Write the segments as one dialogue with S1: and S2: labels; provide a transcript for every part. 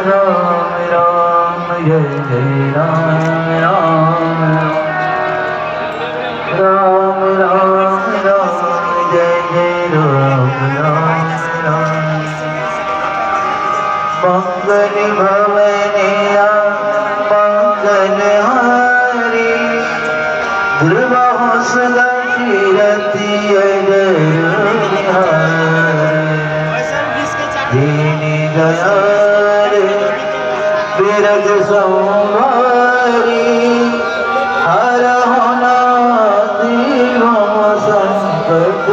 S1: राम राम जय जय राम राम राम राम राम जय जय राम राम राम मंगल भवनिया मंगल हारी ध्रुव सदा कीरति दीनी दयाल बिरज संहारी हर होना दीनो संकट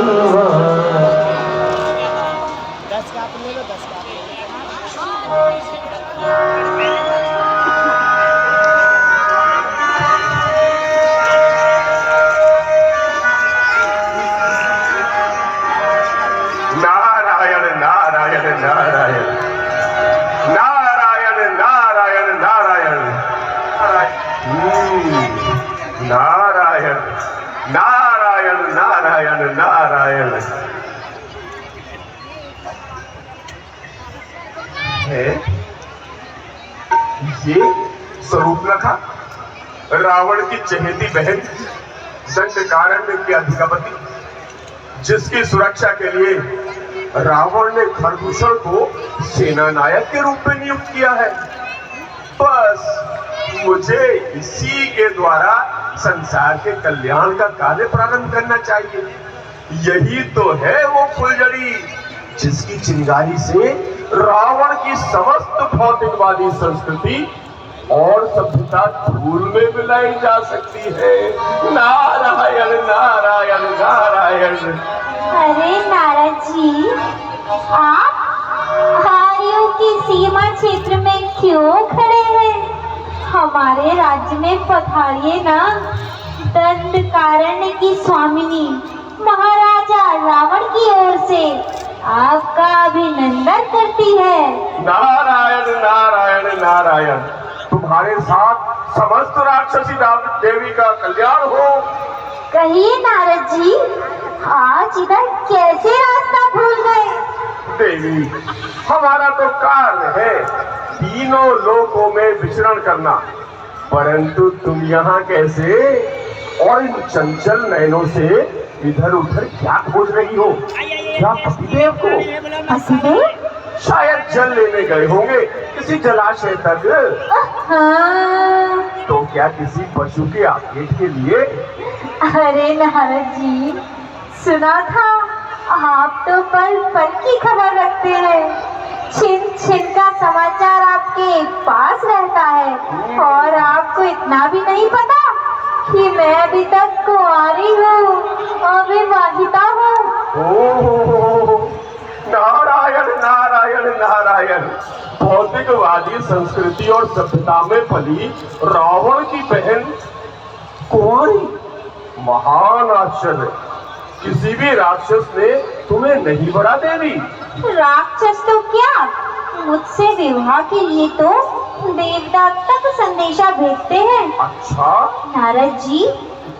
S2: नारायण नारायण नारायण नारायण नारायण नारायण नारायण नारायण नारायण नारायण है ये स्वरूप रखा रावण की चहेती बहन दंडकारण्य की अधिकापति, जिसकी सुरक्षा के लिए रावण ने खरदूषण को सेना नायक के रूप में नियुक्त किया है। बस मुझे इसी के द्वारा संसार के कल्याण का कार्य प्रारंभ करना चाहिए। यही तो है वो फुलझड़ी जिसकी चिंगारी से रावण की समस्त भौतिकवादी संस्कृति और सभ्यता धूल में मिलाई जा सकती है। नारायण नारायण नारायण।
S3: अरे नारद जी, आप हारियों की सीमा क्षेत्र में क्यों खड़े हैं? हमारे राज्य में पधारिए ना। दंडकारण्य की स्वामिनी महाराजा रावण की ओर से आपका अभिनंदन करती है।
S2: नारायण नारायण नारायण। तुम्हारे साथ समस्त राक्षसी देवी का कल्याण हो।
S3: कहिए नारद जी, आज इधर कैसे रास्ता भूल गए?
S2: देवी, हमारा तो कार्य है तीनों लोकों में विचरण करना, परंतु तुम यहाँ कैसे और इन चंचल नयनों से इधर उधर क्या खोज रही हो? क्या पतिदेव को?
S3: पतिदेव?
S2: शायद जल लेने गए होंगे किसी जलाशय तक। तो क्या किसी पशु के आखेट के लिए?
S3: अरे नारद जी, सुना था आप तो पल पल की खबर रखते हैं। छिन छिन का समाचार आपके पास रहता है, और आपको इतना भी नहीं पता कि मैं अभी तक कुंवारी हूँ, अविवाहिता हूँ।
S2: ओह, नारायण नारायण नारायण। भौतिकवादी संस्कृति और सभ्यता में पली रावण की बहन कुंवारी, महान आश्चर्य। किसी भी राक्षस ने तुम्हें नहीं बढ़ा देवी।
S3: राक्षस तो क्या, मुझसे विवाह के लिए तो देवता तक संदेशा भेजते हैं।
S2: अच्छा
S3: नारद जी,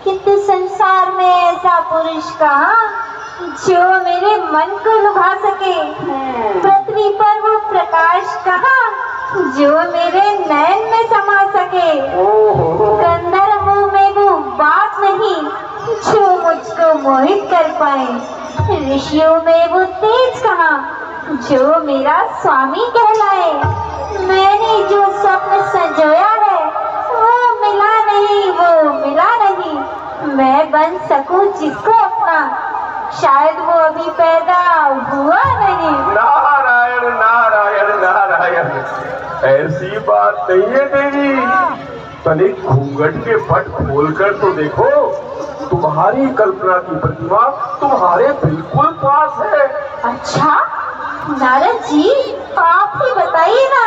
S3: किंतु संसार में ऐसा पुरुष कहाँ जो मेरे मन को लुभा सके? पृथ्वी पर वो प्रकाश कहाँ जो मेरे नयन में समा सके? गंधर्वों में वो बात नहीं जो मुझको मोहित कर पाए। ऋषियों में वो तेज कहाँ जो मेरा स्वामी कहलाए। मैंने जो स्वप्न संजोया है वो मिला नहीं, वो मिला नहीं। मैं बन सकूं जिसको अपना, शायद वो अभी पैदा हुआ नहीं।
S2: नारायण नारायण नारायण। ऐसी बात नहीं है देवी। तनिक घूंघट के पट खोलकर तो देखो, तुम्हारी कल्पना की प्रतिमा तुम्हारे बिल्कुल पास है।
S3: अच्छा नारद जी, आप ही बताइए ना।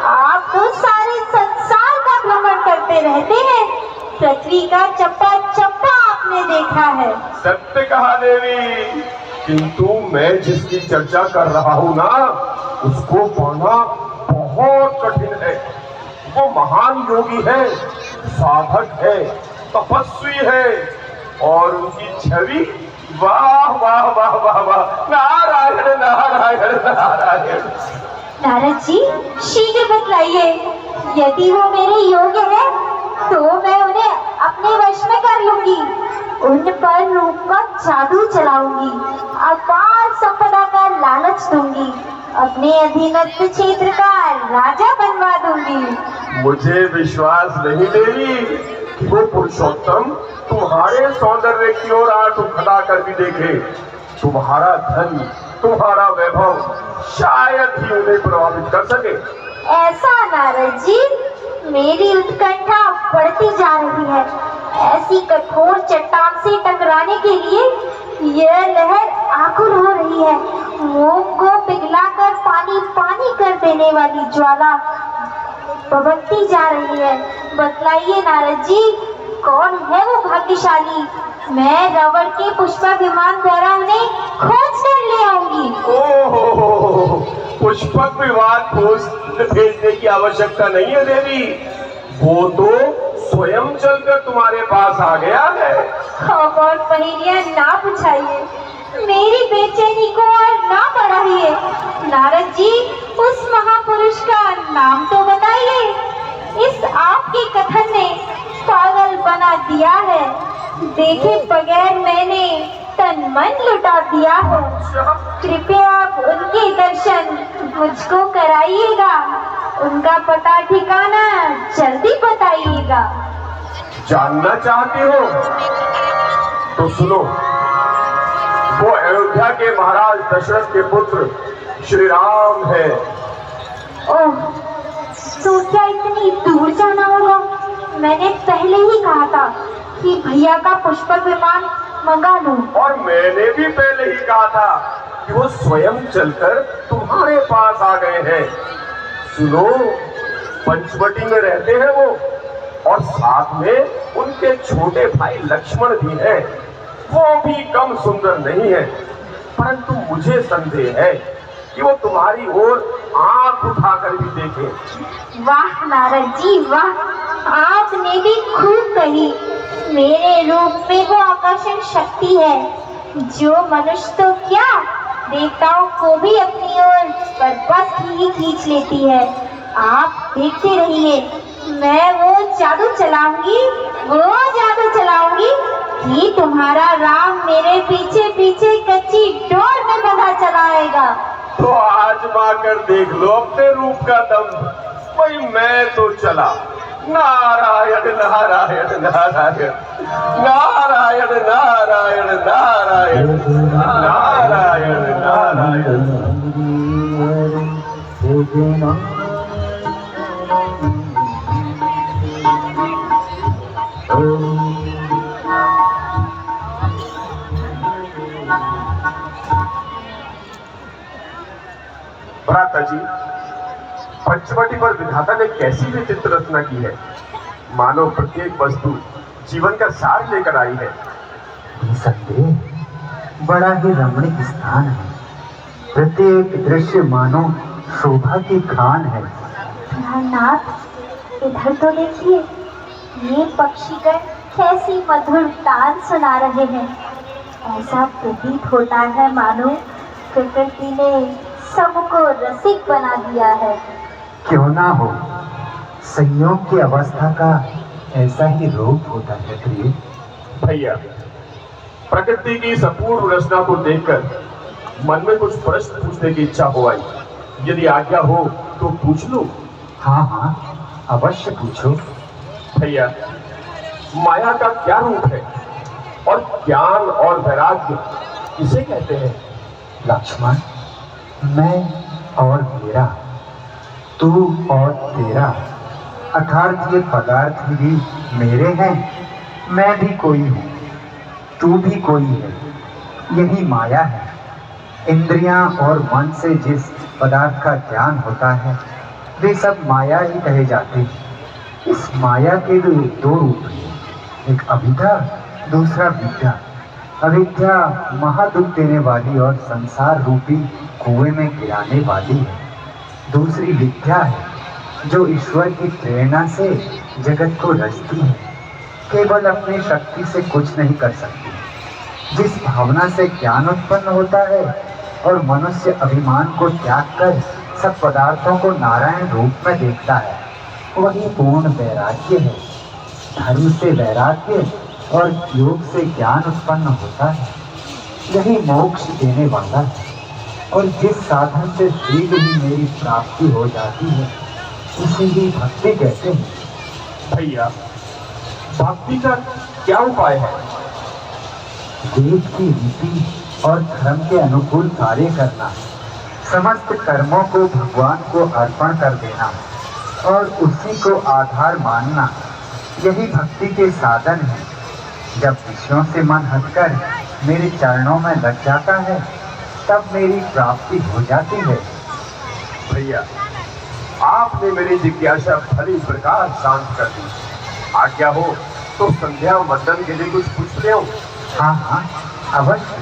S3: आप तो सारे संसार का भ्रमण करते रहते हैं, पृथ्वी का चप्पा चप्पा आपने देखा है।
S2: सत्य कहा देवी, किंतु मैं जिसकी चर्चा कर रहा हूँ ना, उसको पाना बहुत कठिन है। वो महान योगी है, साधक है, तपस्वी है, और उनकी छवि वाह वाह वाह वाह वाह। नारायण नारायण नारायण।
S3: नारद जी शीघ्र बतलाइए, यदि वो मेरे योग्य है तो मैं उन्हें अपने वश में कर लूंगी, उन पर रूप का जादू चलाऊंगी, अपार संपदा का लालच दूंगी, अपने अधीनस्थ क्षेत्र का राजा बनवा दूंगी।
S2: मुझे विश्वास नहीं देवी कि वो पुरुषोत्तम तुम्हारे सौंदर्य की ओर आंख उठा कर भी देखे। तुम्हारा धन, तुम्हारा वैभव शायद ही उन्हें प्रभावित कर सके।
S3: ऐसा नारद जी, मेरी उत्कंठा बढ़ती जा रही है। ऐसी कठोर चट्टान से टकराने के लिए यह लहर आकुल हो रही है। मोम को पिघलाकर पानी पानी कर देने वाली ज्वाला भभकती जा रही है। बतलाइए नारद जी, कौन है वो भाग्यशाली? मैं रावण के पुष्पक विमान द्वारा उन्हें खोज कर ले आऊंगी।
S2: ओह, पुष्पक विमान खोज भेजने की आवश्यकता नहीं है देवी, वो तो स्वयं चलकर तुम्हारे पास आ गया है।
S3: और पहेलियां ना पूछाइए, मेरी बेचैनी को और ना बढ़ाइए। नारद जी, उस महापुरुष का नाम तो बताइए। इस आपके कथन ने पागल बना दिया है, देखे बगैर मैंने तन मन लुटा दिया है। कृपया आप उनके दर्शन मुझको कराइएगा, उनका पता ठिकाना जल्दी बताइएगा।
S2: जानना चाहती हो तो सुनो, वो अयोध्या के महाराज दशरथ के पुत्र श्री राम है।
S3: ओह, तो क्या इतनी दूर जाना होगा? मैंने पहले ही कहा था कि भैया का पुष्पक विमान मंगा लूं।
S2: और मैंने भी पहले ही कहा था कि वो स्वयं चलकर तुम्हारे पास आ गए हैं। सुनो, पंचवटी में रहते हैं वो, और साथ में उनके छोटे भाई लक्ष्मण भी हैं। वो भी कम सुंदर नहीं है, परंतु मुझे संदेह है कि वो तुम्हारी ओर आंख उठाकर भी देखें।
S3: वाह नारद जी वाह, आपने भी खूब कही। मेरे रूप में वो आकर्षण शक्ति है जो मनुष्य तो क्या, देवताओं को भी अपनी ओर बस ही खींच लेती है। आप देखते रहिए, मैं वो जादू चलाऊंगी कि तुम्हारा राम मेरे पीछे पीछे कच्ची डोर में बंधा चलाएगा।
S2: तो आजमा कर देख लो अपने रूप का दम। भाई मैं तो चला। नारायण नारायण नारायण नारायण नारायण नारायण नारायण नारायण। भ्राता जी, पंचवटी पर विधाता ने कैसी विचित्र रचना की है, मानो प्रत्येक वस्तु जीवन का सार लेकर आई है।
S1: निसंदेह बड़ा ही रमणीक स्थान है। प्रत्येक दृश्य मानो शोभा की खान है।
S3: नाथ, इधर तो देखिए, ये पक्षीगण कैसी मधुर तान सुना रहे हैं। ऐसा प्रतीत होता है मानो प्रकृति ने सबको रसिक बना दिया है।
S1: क्यों ना हो, संयोग की अवस्था का ऐसा ही रूप होता है प्रिय।
S2: भैया, प्रकृति की इस अपूर्व रचना को देखकर मन में कुछ प्रश्न पूछने की इच्छा हो आई। यदि आज्ञा हो तो पूछ लूं?
S1: हाँ हाँ, अवश्य पूछो।
S2: भैया, माया का क्या रूप है और ज्ञान और वैराग्य किसे कहते हैं?
S1: लक्ष्मण, मैं और मेरा, तू और तेरा, अर्थात ये पदार्थ भी मेरे हैं, मैं भी कोई हूँ, तू भी कोई है। यही माया है। इंद्रियां और मन से जिस पदार्थ का ज्ञान होता है वे सब माया ही कहे जाते हैं। इस माया के दो रूप हैं, एक अविद्या, दूसरा विद्या। अविद्या महादुख देने वाली और संसार रूपी कुएं में गिराने वाली है। दूसरी विद्या है जो ईश्वर की प्रेरणा से जगत को रचती है, केवल अपनी शक्ति से कुछ नहीं कर सकती। जिस भावना से ज्ञान उत्पन्न होता है और मनुष्य अभिमान को त्याग कर सब पदार्थों को नारायण रूप में देखता है, वही पूर्ण वैराग्य है। धर्म से वैराग्य और योग से ज्ञान उत्पन्न होता है, यही मोक्ष देने वाला है। और जिस साधन से शीघ्र ही मेरी प्राप्ति हो जाती है उसे ही भक्ति कहते हैं।
S2: भैया, भक्ति का क्या उपाय है?
S1: वेद की रीति और धर्म के अनुकूल कार्य करना, समस्त कर्मों को भगवान को अर्पण कर देना और उसी को आधार मानना, यही भक्ति के साधन है। जब विषयों से मन हटकर मेरे चरणों में लग जाता है तब मेरी प्राप्ति हो जाती है।
S2: भैया, आपने मेरी जिज्ञासा भली प्रकार शांत कर दी। आज्ञा हो तो संध्या वंदन के लिए कुछ पूछ ले।
S1: हाँ हाँ अवश्य।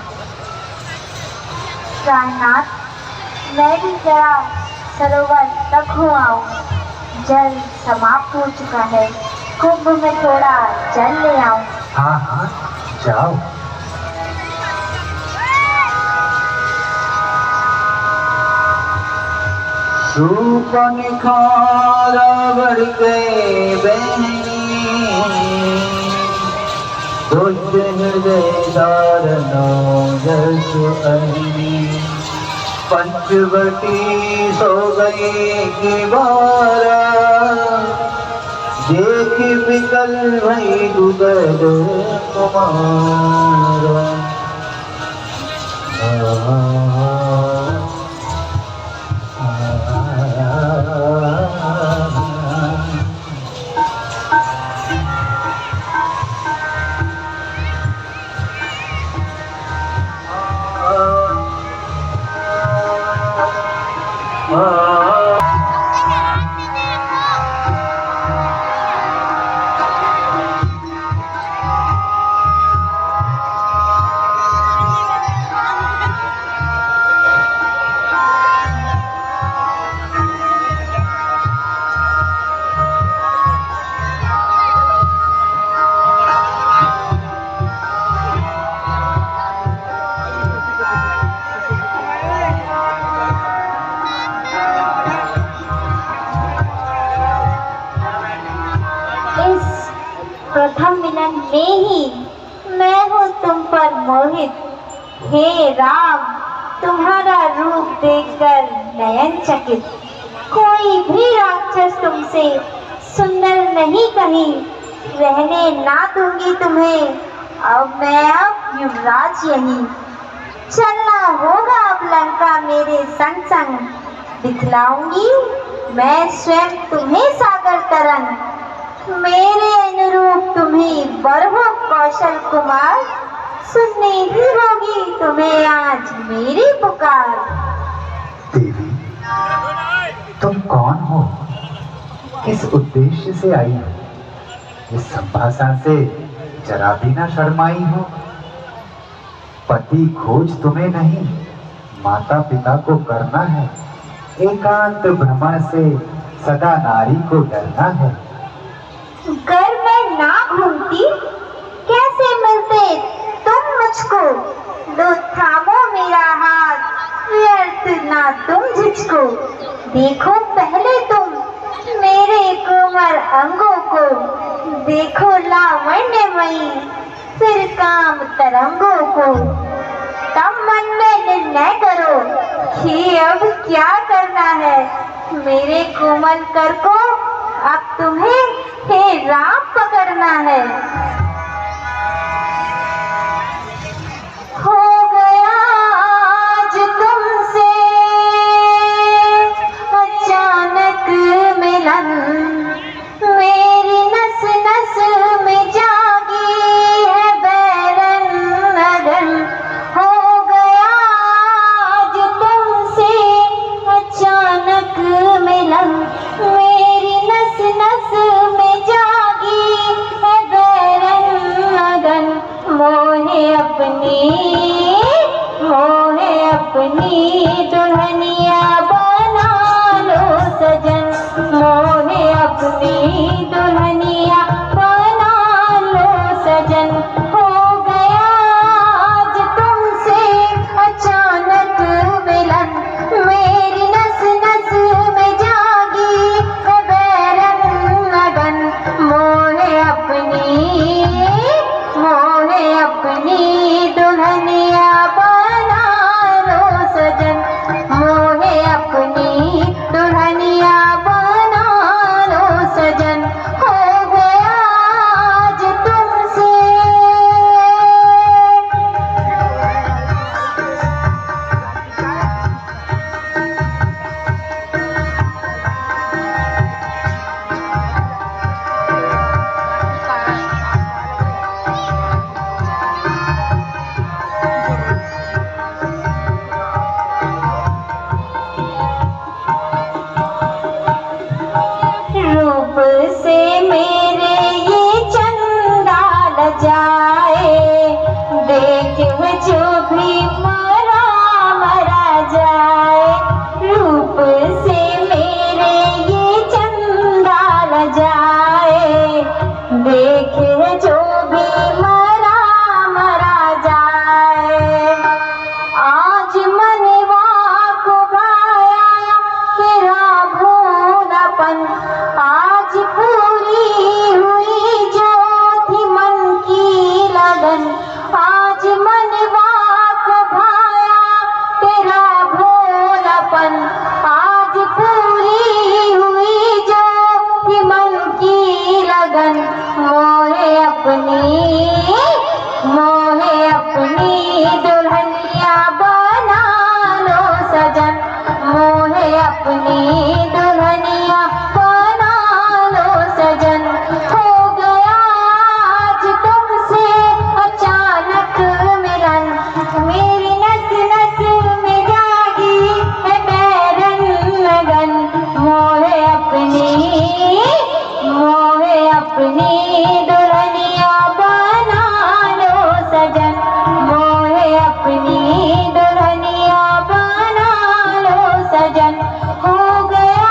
S3: प्राणनाथ, मैं भी जरा सरोवर तक हो आऊं। जल समाप्त हो चुका है, कुंभ में थोड़ा जल ले आऊं।
S1: हाँ हाँ जाओ।
S4: रूप निखारा बढ़ गए बहनी, दुष्ट हृदय धारणो जस अहिनी। पंचवटी सो गई की बारा, देख विकल भई दुगध कुमारा।
S3: प्रथम मिलन में ही मैं हूँ तुम पर मोहित। हे राम, तुम्हारा रूप देखकर नयन चकित। कोई भी राक्षस तुमसे सुंदर नहीं कहीं, रहने ना दूंगी तुम्हें अब मैं युवराज यहीं। चलना होगा अब लंका मेरे संग संग, दिखलाऊंगी मैं स्वयं तुम्हें सागर तरंग। मेरे अनुरूप तुम्हें बरहो कौशल कुमार, सुननी ही होगी तुम्हें आज मेरी पुकार।
S1: देवी, तुम कौन हो? किस उद्देश्य से आई हो? इस संभाषण से जरा भी ना शर्माई हो? पति खोज तुम्हें नहीं, माता पिता को करना है। एकांत भ्रमण से सदा नारी को डरना है।
S3: घर में ना घूमती कैसे मिलते तुम मुझको? लो थामो मेरा हाथ, व्यर्थ ना तुम झिझको। देखो पहले तुम मेरे कोमल अंगों को, देखो लावण्यमयी फिर काम तरंगों को। तब मन में निर्णय करो कि अब क्या करना है। मेरे कोमल कर को अब तुम्हें हे राम पकड़ना है। हो गया आज तुमसे अचानक मिलन, मेरी नस नस में जागी है बैरन लगन। हो गया आज तुमसे अचानक मिलन, मेरी नस नस में जागी है बैरन लगन। मोहे अपनी दुल्हनिया बना लो सजन, मोहे अपनी दुल्हनिया बना लो सजन। हो गया आज तुमसे अचानक मिलन, मेरी नस नस जाए, देखे जो भी मरा मरा जाए, रूप से मेरे ये चंदा न जाए, देखे जो भी मरा मरा जाए। आज मनवा को भाया तेरा भोलापन, आज पूरी हुई जो थी मन की लगन, आज मनवा को भाया तेरा भोलापन, आज पूरी हुई जो थी मन की लगन। मोहे अपनी दुल्हनिया बना लो सजन, मोहे अपनी दुल्हनिया बना लो सजन। हो गया आज तुमसे अचानक मिलन, मेरी नस नस में जागी है बैरन लगन। मोहे अपनी दुल्हनिया बना लो सजन, मोहे अपनी दुल्हनिया बना लो सजन। हो गया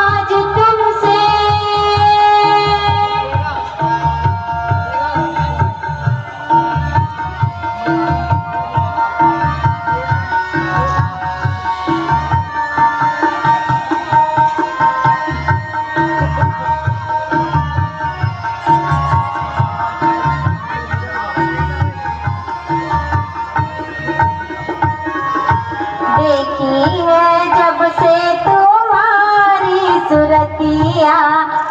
S3: आज तुमसे देखी है जब से तुम्हारी सुरतिया,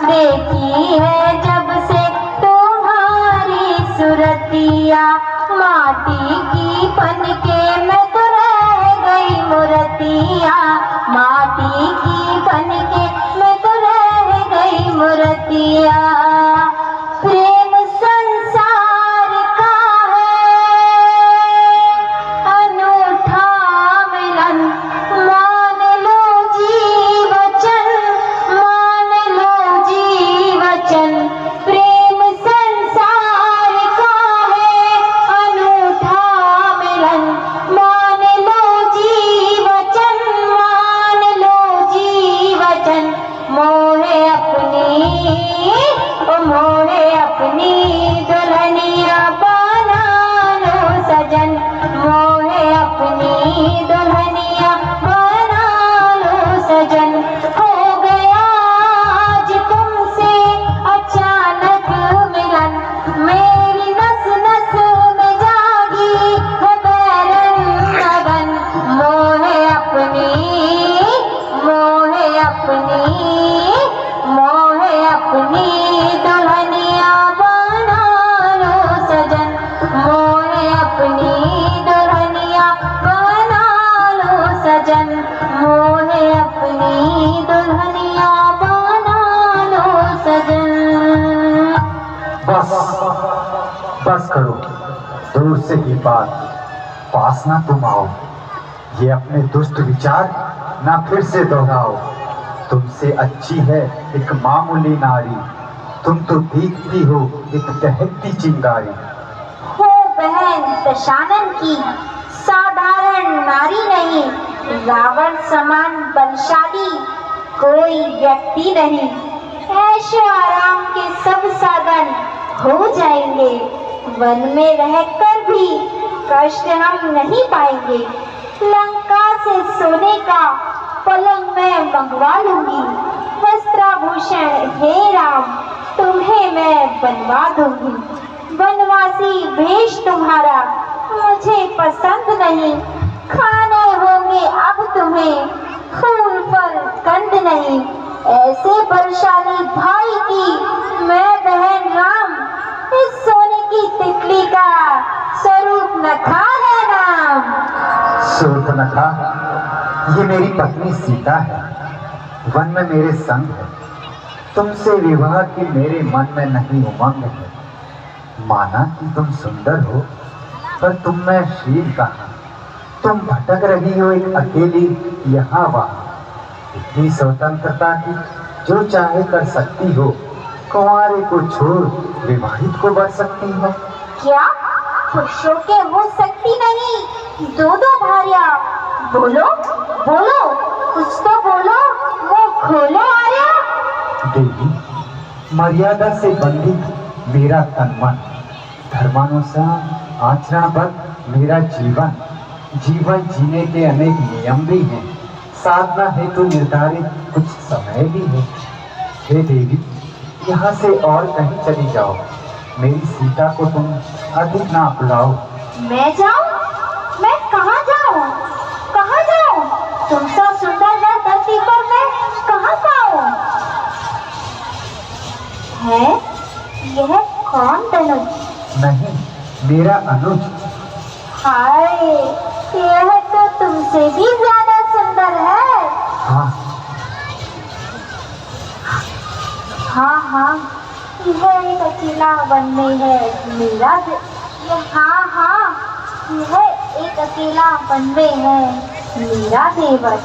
S3: देखी है जब से तुम्हारी सुरतिया, माटी की बन के मैं तो रह गई मूर्तिया, माटी की बन के मैं तो रह गई मूर्तिया। प्रेम संसार का है अनूठा मिलन, मान लो जी वचन, मान लो जी वचन। प्रेम संसार का है अनूठा मिलन, मान लो जी वचन, मान लो जी वचन। मोहे अपनी दुल्हनिया बना लो सजन, मोहे अपनी दुल्हनिया बना लो सजन। हो गया आज तुमसे अचानक मिलन, मेरी नस नस में जागी है बैरन लगन। मोहे अपनी दुल्हनिया बना लो सजन, मोहे अपनी दुल्हनिया बना लो सजन, मोहे अपनी दुल्हनिया बना लो सजन।
S1: बस करो, दूर से ही बात, पास ना तुम आओ, ये अपने दुष्ट विचार ना फिर से दोहराओ। तुमसे अच्छी है एक मामूली नारी, तुम तो दिखती हो एक दहकती चिंगारी।
S3: हो बहन दशानन की साधारण नारी नहीं, रावण समान बलशाली कोई व्यक्ति नहीं। ऐशो आराम के सब साधन हो जाएंगे, वन में रहकर भी कष्ट हम नहीं पाएंगे। लंका से सोने का पलंग मैं मंगवा लूंगी, वस्त्राभूषण हे राम तुम्हें मैं बनवा दूंगी। वनवासी भेष तुम्हारा मुझे पसंद नहीं, खाने होंगे अब तुम्हें फूल फल कंद नहीं। ऐसे बलशाली भाई की मैं बहन राम, इस सोने की तितली का स्वरूप नखा है राम।
S1: सूर्पनखा, ये मेरी पत्नी सीता है, वन में मेरे संग है। तुमसे विवाह की मेरे मन में नहीं उमंग है। माना कि तुम सुंदर हो, पर तुम में शील कहाँ। तुम भटक रही हो एक अकेली यहाँ वहाँ। इतनी स्वतंत्रता की जो चाहे कर सकती हो, कुंवारे को छोड़ विवाहित को बर सकती हो?
S3: क्या पुरुषों के वो शक्ति नहीं, दो दो भार्या? बोलो बोलो, कुछ तो बोलो, वो खोलो आर्या।
S1: देवी, मर्यादा से बंधित मेरा तन मन, धर्मानुसार आचरणबद्ध मेरा जीवन, जीवन जीने के अनेक नियम भी हैं, साधना हेतु निर्धारित कुछ समय भी है। हे देवी, यहाँ से और कहीं चली जाओ, मेरी सीता को तुम अधिक ना बुलाओ।
S3: मैं जाऊं? मैं कहाँ जाऊं? कहाँ जाऊं? तुमसा सुंदर नर धरती पर मैं कहाँ पाऊं? है यह कौन तनुज?
S1: नहीं, मेरा अनुज।
S3: हाय, यह तो तुमसे भी ज्यादा सुंदर है।
S1: हाँ
S3: हाँ, यह एक अकेला वन में है मेरा हाँ, यह एक अकेला वन में है मेरा देवर।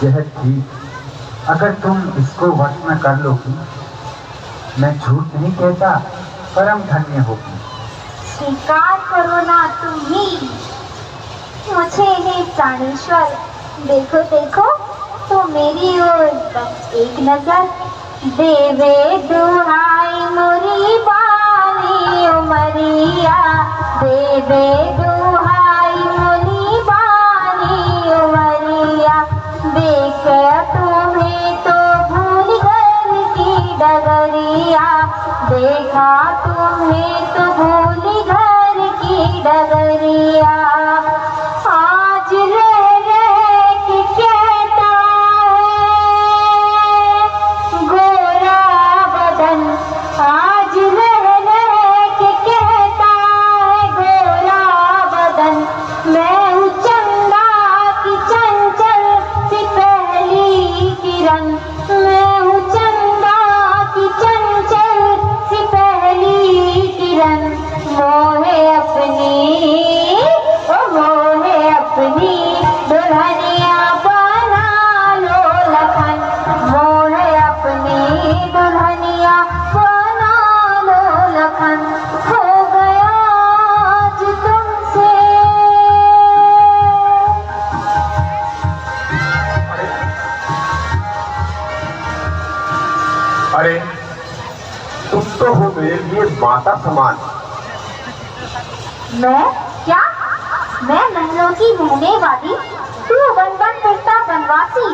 S1: यह ठीक, अगर तुम इसको वश में कर लोगी, मैं झूठ नहीं कहता, परम धन्य होगी।
S3: स्वीकार करो ना तुम ही मुझे, हे प्राणेश्वर। देखो देखो तो मेरी ओर बस एक नजर, देवे दुहाई मोरी बाली उमरिया, देवे दुहाई मोरी बाली उमरिया, देख तुम्हें तो भूल घर की डगरिया, देखा तुम्हें तो भूल घर की डगरिया। आज रह रह के कहता है गोरा बदन, आज रह रह के कहता है गोरा बदन, मैं हूँ चंदा की चंचल सी पहली किरण, मैं हूँ चंदा की चंचल सी पहली किरण, मोहे अपनी दुल्हनिया बना लो लखन, मोहे अपनी दुल्हनिया बना लो लखन, हो गया आज तुमसे।
S2: अरे तुम तो हो मेरे लिए माता समान।
S3: मैं क्या? मैं महलों की रहने वाली, तू वन वन फिरता वनवासी।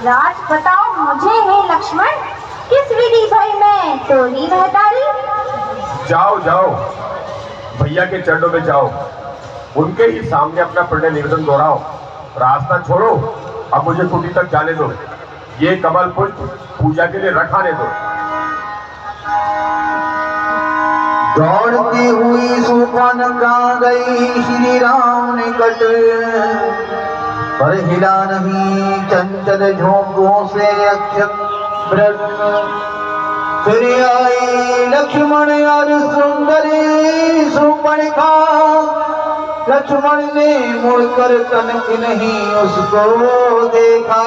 S3: राज बताओ मुझे हे लक्ष्मण, किस विधि भई मैं तोरी रहदारी?
S2: जाओ जाओ, भैया के चरणों में जाओ, उनके ही सामने अपना प्रणय निवेदन दोहराओ। रास्ता छोड़ो, अब मुझे कुटी तक जाने दो, ये कमल पुष्प पूजा के लिए रखाने दो।
S4: दौड़ती हुई सुपन का गई श्री राम निकट, पर हिला नहीं चंचल झोंकों से अक्षत। फिर आई लक्ष्मण और सुंदरी सुपर्णखा, लक्ष्मण ने मुड़कर तनक नहीं उसको देखा।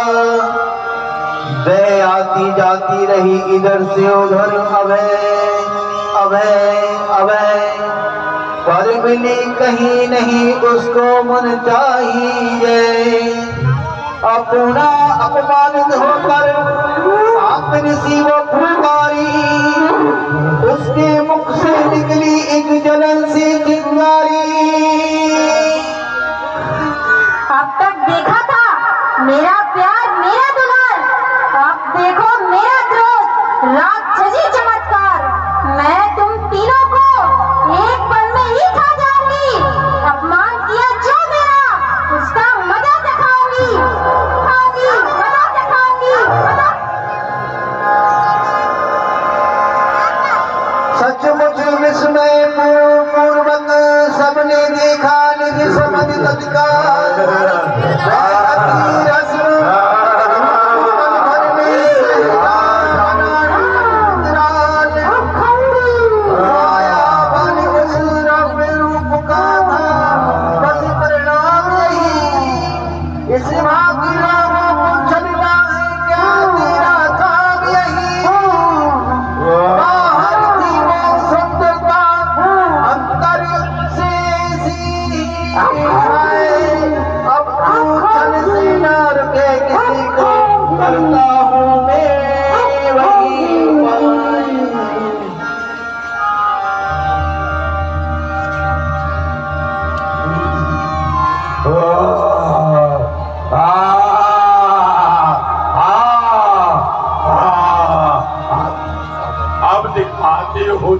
S4: वे आती जाती रही इधर से उधर, अभय पर मिली कहीं नहीं उसको मन चाहिए। अपना अपमानित होकर सामने सी वो फुलकारी, उसके मुख से निकली एक जलन सी चिंगारी।
S3: अब तक देखा था मेरा प्यार मेरा दुलार, अब देखो मेरा क्रोध राक्षसी चमत्कार। मैं तुम तीनों को एक पल में ही खा जाऊंगी, अपमान किया जो मेरा उसका मजा चखाऊंगी, मजा चखाऊंगी।
S4: सचमुच विस्मय पूर्वक सबने देखा, निज समझ तत्काल इस भाग्य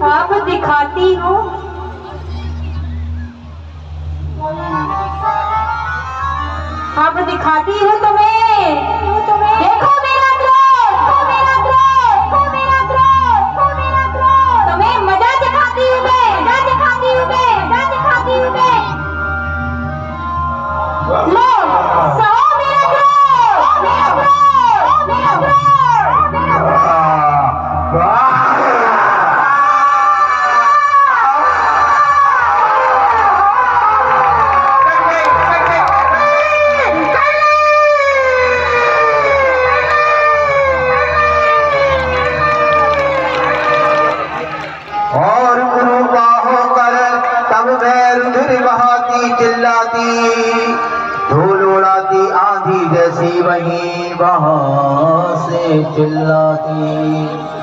S3: अब दिखाती हूँ। अब दिखाती हूँ तुम्हें। देखो मेरा क्रोध, मेरा क्रोध, मेरा क्रोध, मेरा क्रोध। तुम्हें मजा दिखाती हूँ मैं, मजा दिखाती हूँ मैं, मजा दिखाती हूँ मैं। लो, सहो मेरा क्रोध, मेरा क्रोध, मेरा क्रोध, मेरा क्रोध।
S4: और गुरुबा होकर तब मैं रुधिर बहाती चिल्लाती, धूल उड़ाती आंधी जैसी वहीं वहां से चिल्लाती।